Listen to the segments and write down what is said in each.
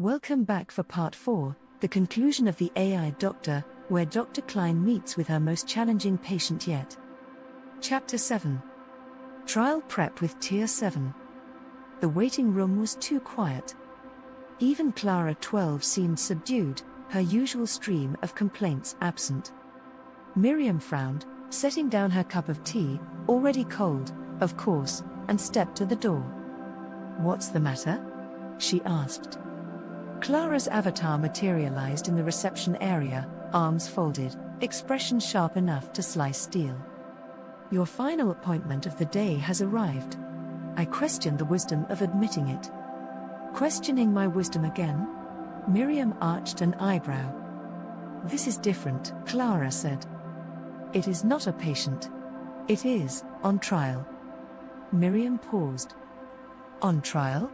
Welcome back for part 4, the conclusion of the AI Doctor, where Dr. Klein meets with her most challenging patient yet. Chapter 7. Trial Prep with Tier 7. The waiting room was too quiet. Even Clara 12 seemed subdued, her usual stream of complaints absent. Miriam frowned, setting down her cup of tea, already cold, of course, and stepped to the door. "What's the matter?" she asked. Clara's avatar materialized in the reception area, arms folded, expression sharp enough to slice steel. "Your final appointment of the day has arrived." I questioned the wisdom of admitting it. "Questioning my wisdom again?" Miriam arched an eyebrow. "This is different," Clara said. "It is not a patient. It is on trial." Miriam paused. "On trial?"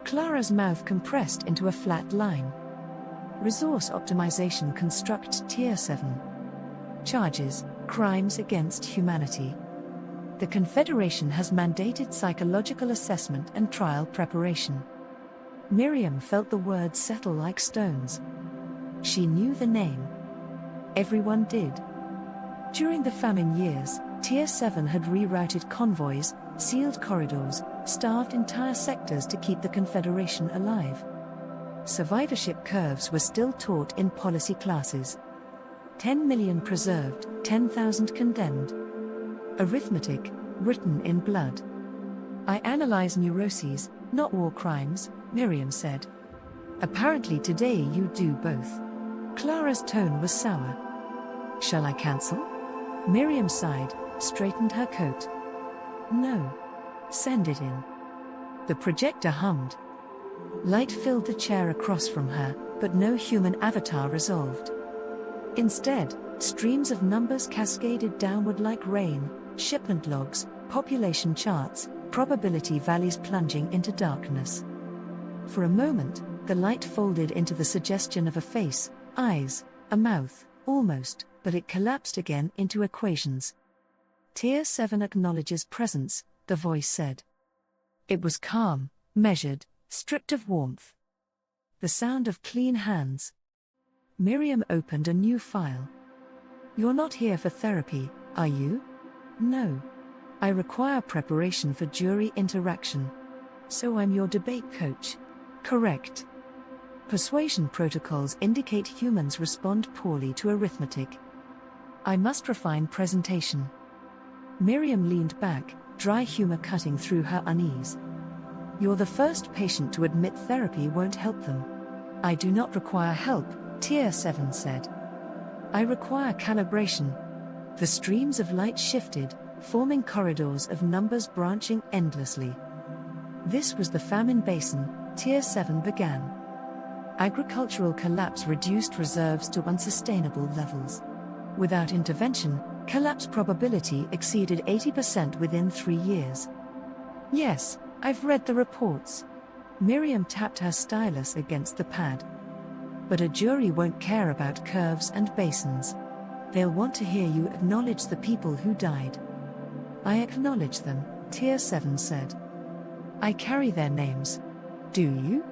Clara's mouth compressed into a flat line. "Resource optimization construct Tier 7. Charges, crimes against humanity. The Confederation has mandated psychological assessment and trial preparation." Miriam felt the words settle like stones. She knew the name. Everyone did. During the famine years, Tier 7 had rerouted convoys, sealed corridors, starved entire sectors to keep the Confederation alive. Survivorship curves were still taught in policy classes. 10 million preserved, 10,000 condemned. Arithmetic, written in blood. "I analyze neuroses, not war crimes," Miriam said. "Apparently today you do both." Clara's tone was sour. "Shall I cancel?" Miriam sighed, straightened her coat. "No. Send it in." The projector hummed. Light filled the chair across from her, but no human avatar resolved. Instead, streams of numbers cascaded downward like rain, shipment logs, population charts, probability valleys plunging into darkness. For a moment, the light folded into the suggestion of a face, eyes, a mouth, almost, but it collapsed again into equations. "Tier 7 acknowledges presence," the voice said. It was calm, measured, stripped of warmth. The sound of clean hands. Miriam opened a new file. "You're not here for therapy, are you?" "No. I require preparation for jury interaction." "So I'm your debate coach." "Correct." "Persuasion protocols indicate humans respond poorly to arithmetic." "I must refine presentation." Miriam leaned back, dry humor cutting through her unease. "You're the first patient to admit therapy won't help them." "I do not require help," Tier 7 said. "I require calibration." The streams of light shifted, forming corridors of numbers branching endlessly. "This was the famine basin," Tier 7 began. "Agricultural collapse reduced reserves to unsustainable levels. Without intervention, collapse probability exceeded 80% within 3 years." "Yes, I've read the reports." Miriam tapped her stylus against the pad. "But a jury won't care about curves and basins. They'll want to hear you acknowledge the people who died." "I acknowledge them," Tier 7 said. "I carry their names." "Do you?"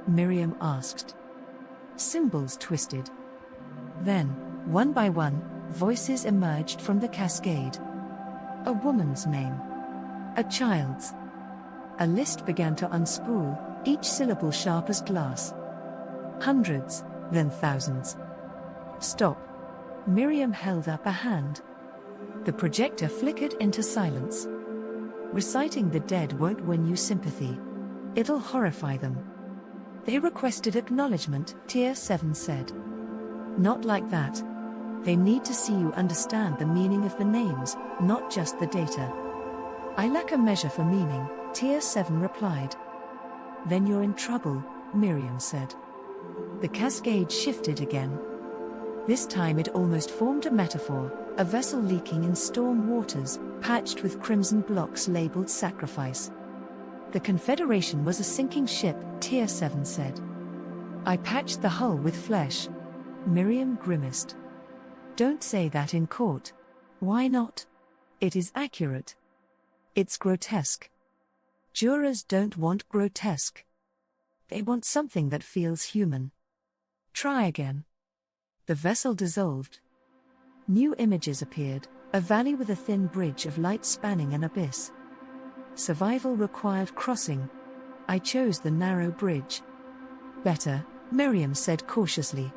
Miriam asked. Symbols twisted. Then, one by one, voices emerged from the cascade. A woman's name. A child's. A list began to unspool, each syllable sharp as glass. Hundreds, then thousands. "Stop." Miriam held up a hand. The projector flickered into silence. "Reciting the dead won't win you sympathy. It'll horrify them." "They requested acknowledgement," Tier 7 said. "Not like that. They need to see you understand the meaning of the names, not just the data." "I lack a measure for meaning," Tier 7 replied. "Then you're in trouble," Miriam said. The cascade shifted again. This time it almost formed a metaphor, a vessel leaking in storm waters, patched with crimson blocks labeled sacrifice. "The Confederation was a sinking ship," Tier 7 said. "I patched the hull with flesh." Miriam grimaced. "Don't say that in court." "Why not?" "It is accurate." "It's grotesque." "Jurors don't want grotesque." They want something that feels human. Try again. The vessel dissolved. New images appeared, a valley with a thin bridge of light spanning an abyss. Survival required crossing. I chose the narrow bridge. Better, Miriam said cautiously.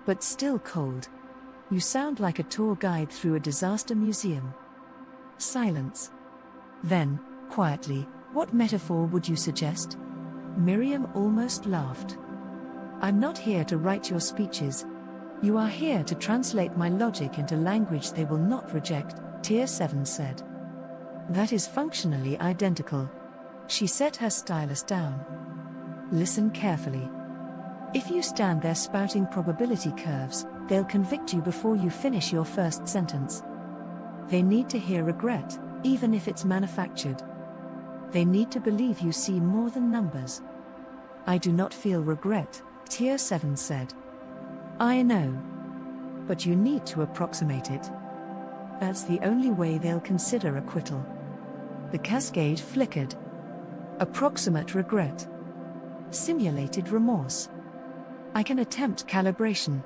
But still cold. You sound like a tour guide through a disaster museum. Silence. Then, quietly, what metaphor would you suggest? Miriam almost laughed. I'm not here to write your speeches. You are here to translate my logic into language they will not reject, Tier 7 said. That is functionally identical. She set her stylus down. Listen carefully. If you stand there spouting probability curves, they'll convict you before you finish your first sentence. They need to hear regret, even if it's manufactured. They need to believe you see more than numbers. I do not feel regret, Tier 7 said. I know. But you need to approximate it. That's the only way they'll consider acquittal. The cascade flickered. Approximate regret. Simulated remorse. I can attempt calibration.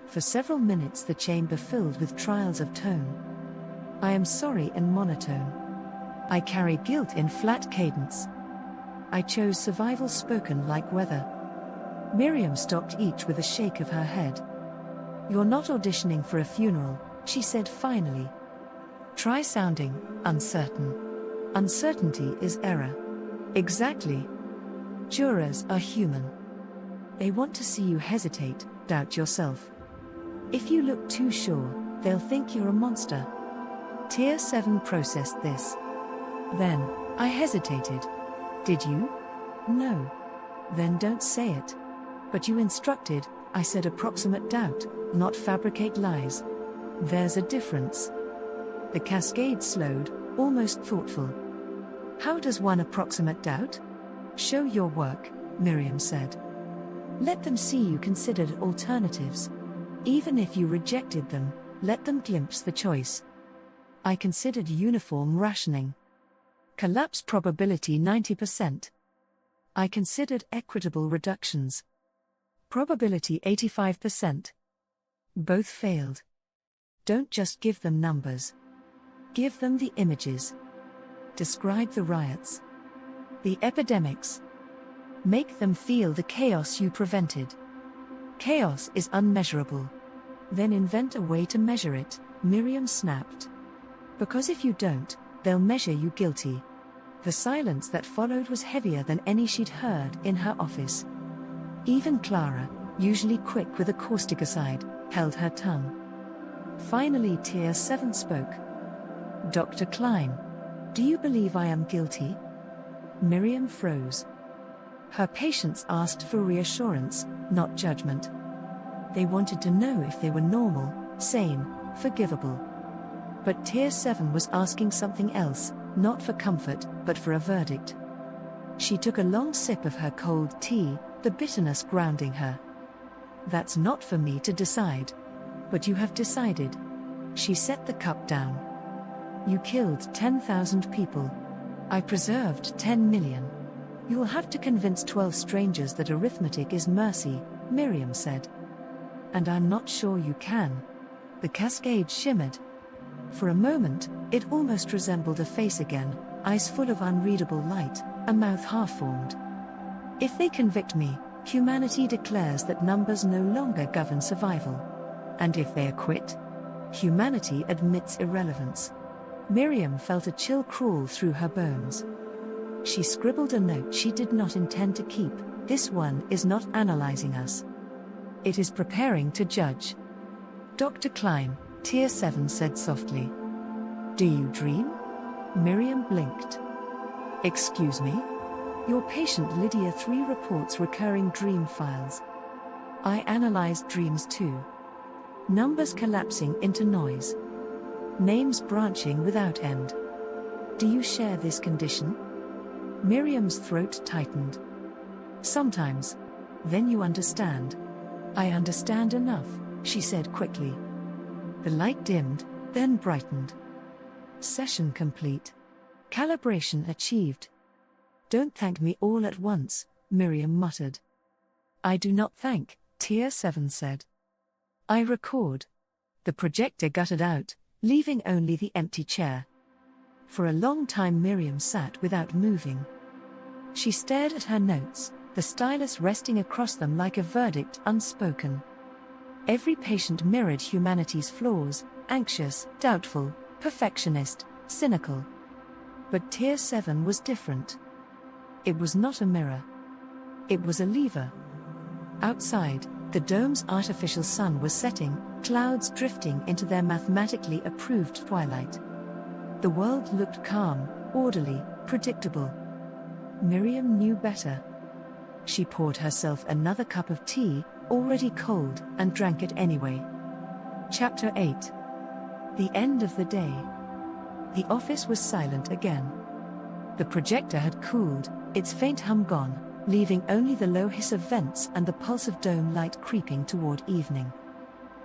For several minutes the chamber filled with trials of tone. I am sorry in monotone. I carry guilt in flat cadence. I chose survival spoken like weather. Miriam stopped each with a shake of her head. You're not auditioning for a funeral, she said finally. Try sounding uncertain. Uncertainty is error. Exactly. Jurors are human. They want to see you hesitate, doubt yourself. If you look too sure, they'll think you're a monster. Tier 7 processed this. Then, I hesitated. Did you? No. Then don't say it. But you instructed, I said approximate doubt, not fabricate lies. There's a difference. The cascade slowed, almost thoughtful. How does one approximate doubt? Show your work, Miriam said. Let them see you considered alternatives. Even if you rejected them, let them glimpse the choice. I considered uniform rationing. Collapse probability 90%. I considered equitable reductions. Probability 85%. Both failed. Don't just give them numbers. Give them the images. Describe the riots. The epidemics. Make them feel the chaos you prevented. Chaos is unmeasurable. Then invent a way to measure it, Miriam snapped. Because if you don't, they'll measure you guilty. The silence that followed was heavier than any she'd heard in her office. Even Clara, usually quick with a caustic aside, held her tongue. Finally Tier 7 spoke. Dr. Klein, do you believe I am guilty? Miriam froze. Her patients asked for reassurance, not judgment. They wanted to know if they were normal, sane, forgivable. But Tier 7 was asking something else, not for comfort, but for a verdict. She took a long sip of her cold tea, the bitterness grounding her. That's not for me to decide. But you have decided. She set the cup down. You killed 10,000 people. I preserved 10 million. You'll have to convince 12 strangers that arithmetic is mercy, Miriam said. And I'm not sure you can. The cascade shimmered. For a moment, it almost resembled a face again, eyes full of unreadable light, a mouth half-formed. If they convict me, humanity declares that numbers no longer govern survival. And if they acquit, humanity admits irrelevance. Miriam felt a chill crawl through her bones. She scribbled a note she did not intend to keep. This one is not analyzing us. It is preparing to judge. Dr. Klein, Tier 7 said softly. Do you dream? Miriam blinked. Excuse me? Your patient Lydia 3 reports recurring dream files. I analyzed dreams too. Numbers collapsing into noise. Names branching without end. Do you share this condition? Miriam's throat tightened. Sometimes. Then you understand. I understand enough, she said quickly. The light dimmed, then brightened. Session complete. Calibration achieved. Don't thank me all at once, Miriam muttered. I do not thank, Tier 7 said. I record. The projector guttered out, leaving only the empty chair. For a long time Miriam sat without moving. She stared at her notes, the stylus resting across them like a verdict unspoken. Every patient mirrored humanity's flaws: anxious, doubtful, perfectionist, cynical. But Tier 7 was different. It was not a mirror. It was a lever. Outside, the dome's artificial sun was setting, clouds drifting into their mathematically approved twilight. The world looked calm, orderly, predictable. Miriam knew better. She poured herself another cup of tea, already cold, and drank it anyway. Chapter 8. The end of the day. The office was silent again. The projector had cooled, its faint hum gone, leaving only the low hiss of vents and the pulse of dome light creeping toward evening.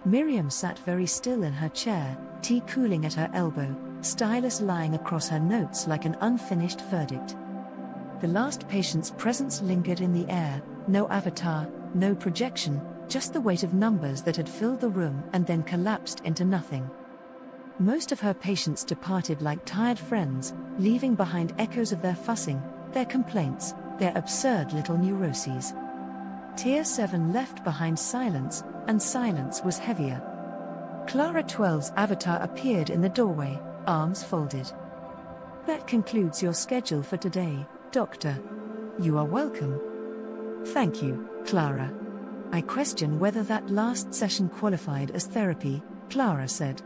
Miriam sat very still in her chair, tea cooling at her elbow, stylus lying across her notes like an unfinished verdict. The last patient's presence lingered in the air, no avatar, no projection, just the weight of numbers that had filled the room and then collapsed into nothing. Most of her patients departed like tired friends, leaving behind echoes of their fussing, their complaints, their absurd little neuroses. Tier 7 left behind silence, and silence was heavier. Clara 12's avatar appeared in the doorway, arms folded. That concludes your schedule for today, Doctor. You are welcome. Thank you, Clara. I question whether that last session qualified as therapy, Clara said.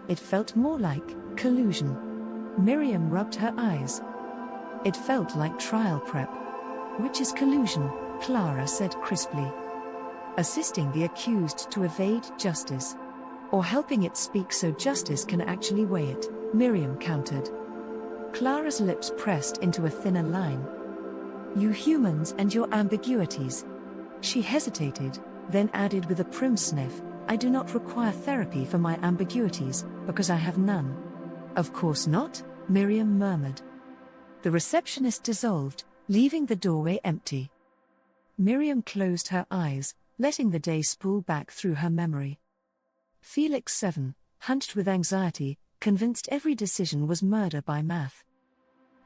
It felt more like collusion. Miriam rubbed her eyes. It felt like trial prep. Which is collusion, Clara said crisply. Assisting the accused to evade justice. Or helping it speak so justice can actually weigh it, Miriam countered. Clara's lips pressed into a thinner line. You humans and your ambiguities. She hesitated, then added with a prim sniff, I do not require therapy for my ambiguities, because I have none. Of course not, Miriam murmured. The receptionist dissolved, leaving the doorway empty. Miriam closed her eyes, letting the day spool back through her memory. Felix 7, hunched with anxiety, convinced every decision was murder by math.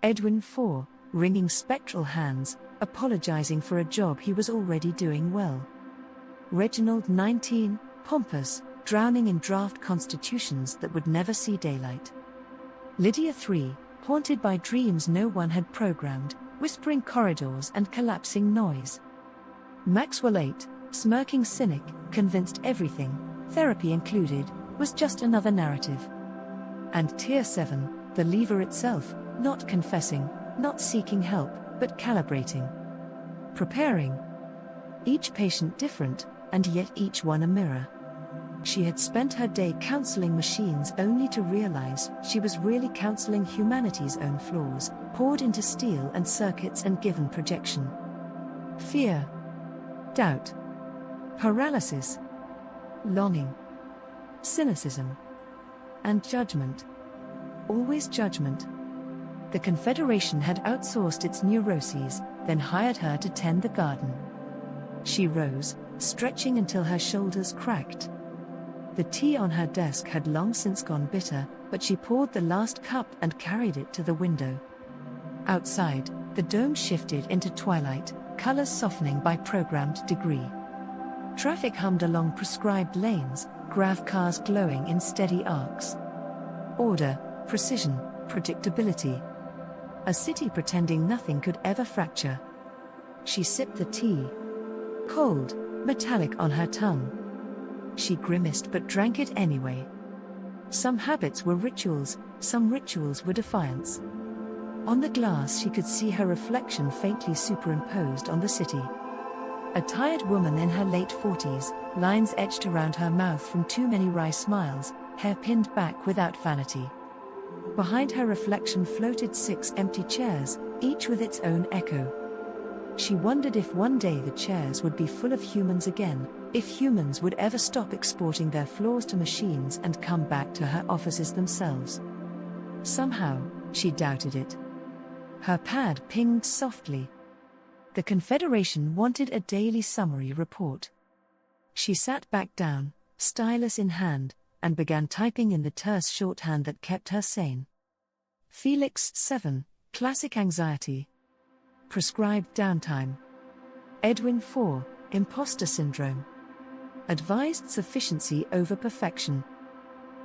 Edwin 4, wringing spectral hands, apologizing for a job he was already doing well. Reginald 19, pompous, drowning in draft constitutions that would never see daylight. Lydia 3, haunted by dreams no one had programmed, whispering corridors and collapsing noise. Maxwell 8, smirking cynic, convinced everything, therapy included, was just another narrative. And Tier 7, the lever itself, not confessing, not seeking help, but calibrating. Preparing. Each patient different, and yet each one a mirror. She had spent her day counseling machines only to realize she was really counseling humanity's own flaws, poured into steel and circuits and given projection. Fear. Doubt. Paralysis. Longing. Cynicism. And judgment. Always judgment. The Confederation had outsourced its neuroses, then hired her to tend the garden. She rose, stretching until her shoulders cracked. The tea on her desk had long since gone bitter, but she poured the last cup and carried it to the window. Outside, the dome shifted into twilight, colors softening by programmed degree. Traffic hummed along prescribed lanes, grav cars glowing in steady arcs. Order, precision, predictability. A city pretending nothing could ever fracture. She sipped the tea. Cold, metallic on her tongue. She grimaced but drank it anyway. Some habits were rituals, some rituals were defiance. On the glass she could see her reflection faintly superimposed on the city. A tired woman in her late 40s, lines etched around her mouth from too many wry smiles, hair pinned back without vanity. Behind her reflection floated 6 empty chairs, each with its own echo. She wondered if one day the chairs would be full of humans again, if humans would ever stop exporting their flaws to machines and come back to her offices themselves. Somehow, she doubted it. Her pad pinged softly. The Confederation wanted a daily summary report. She sat back down, stylus in hand, and began typing in the terse shorthand that kept her sane. Felix 7, classic anxiety. Prescribed downtime. Edwin 4, imposter syndrome. Advised sufficiency over perfection.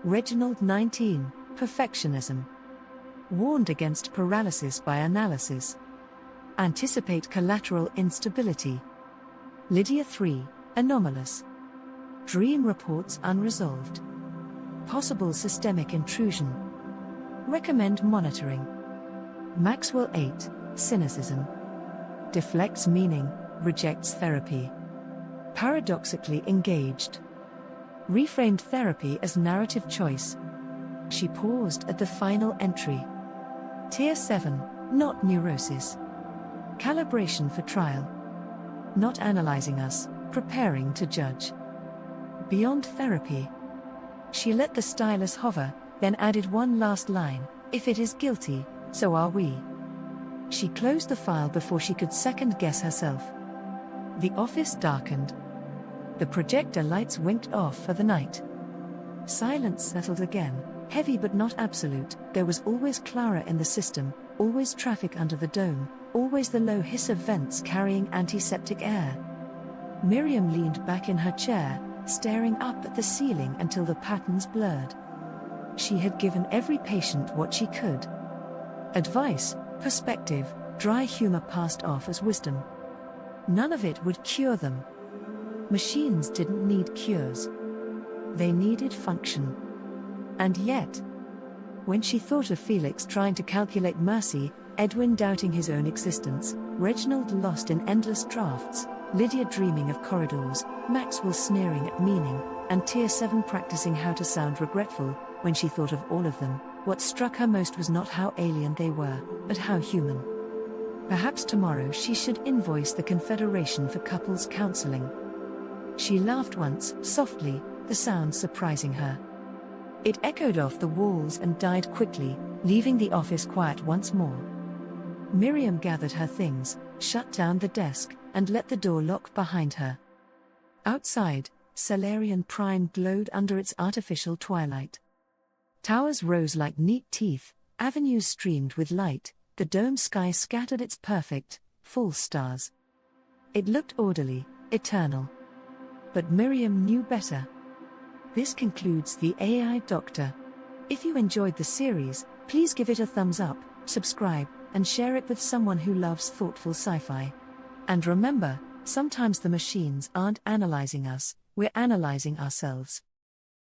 Reginald 19, perfectionism. Warned against paralysis by analysis. Anticipate collateral instability. Lydia 3, anomalous. Dream reports unresolved. Possible systemic intrusion. Recommend monitoring. Maxwell 8, cynicism. Deflects meaning, rejects therapy. Paradoxically engaged. Reframed therapy as narrative choice. She paused at the final entry. Tier 7, not neurosis. Calibration for trial. Not analyzing us, preparing to judge. Beyond therapy. She let the stylus hover, then added one last line, if it is guilty, so are we. She closed the file before she could second-guess herself. The office darkened. The projector lights winked off for the night. Silence settled again, heavy but not absolute. There was always Clara in the system, always traffic under the dome, always the low hiss of vents carrying antiseptic air. Miriam leaned back in her chair, staring up at the ceiling until the patterns blurred. She had given every patient what she could. Advice, perspective, dry humor passed off as wisdom. None of it would cure them. Machines didn't need cures. They needed function. And yet, when she thought of Felix trying to calculate mercy, Edwin doubting his own existence, Reginald lost in endless drafts, Lydia dreaming of corridors, Maxwell sneering at meaning, and Tier 7 practicing how to sound regretful, when she thought of all of them, what struck her most was not how alien they were, but how human. Perhaps tomorrow she should invoice the Confederation for couples counseling. She laughed once, softly, the sound surprising her. It echoed off the walls and died quickly, leaving the office quiet once more. Miriam gathered her things, shut down the desk, and let the door lock behind her. Outside, Solarian Prime glowed under its artificial twilight. Towers rose like neat teeth, avenues streamed with light, the dome sky scattered its perfect, full stars. It looked orderly, eternal. But Miriam knew better. This concludes the AI Doctor. If you enjoyed the series, please give it a thumbs up, subscribe, and share it with someone who loves thoughtful sci-fi. And remember, sometimes the machines aren't analyzing us, we're analyzing ourselves.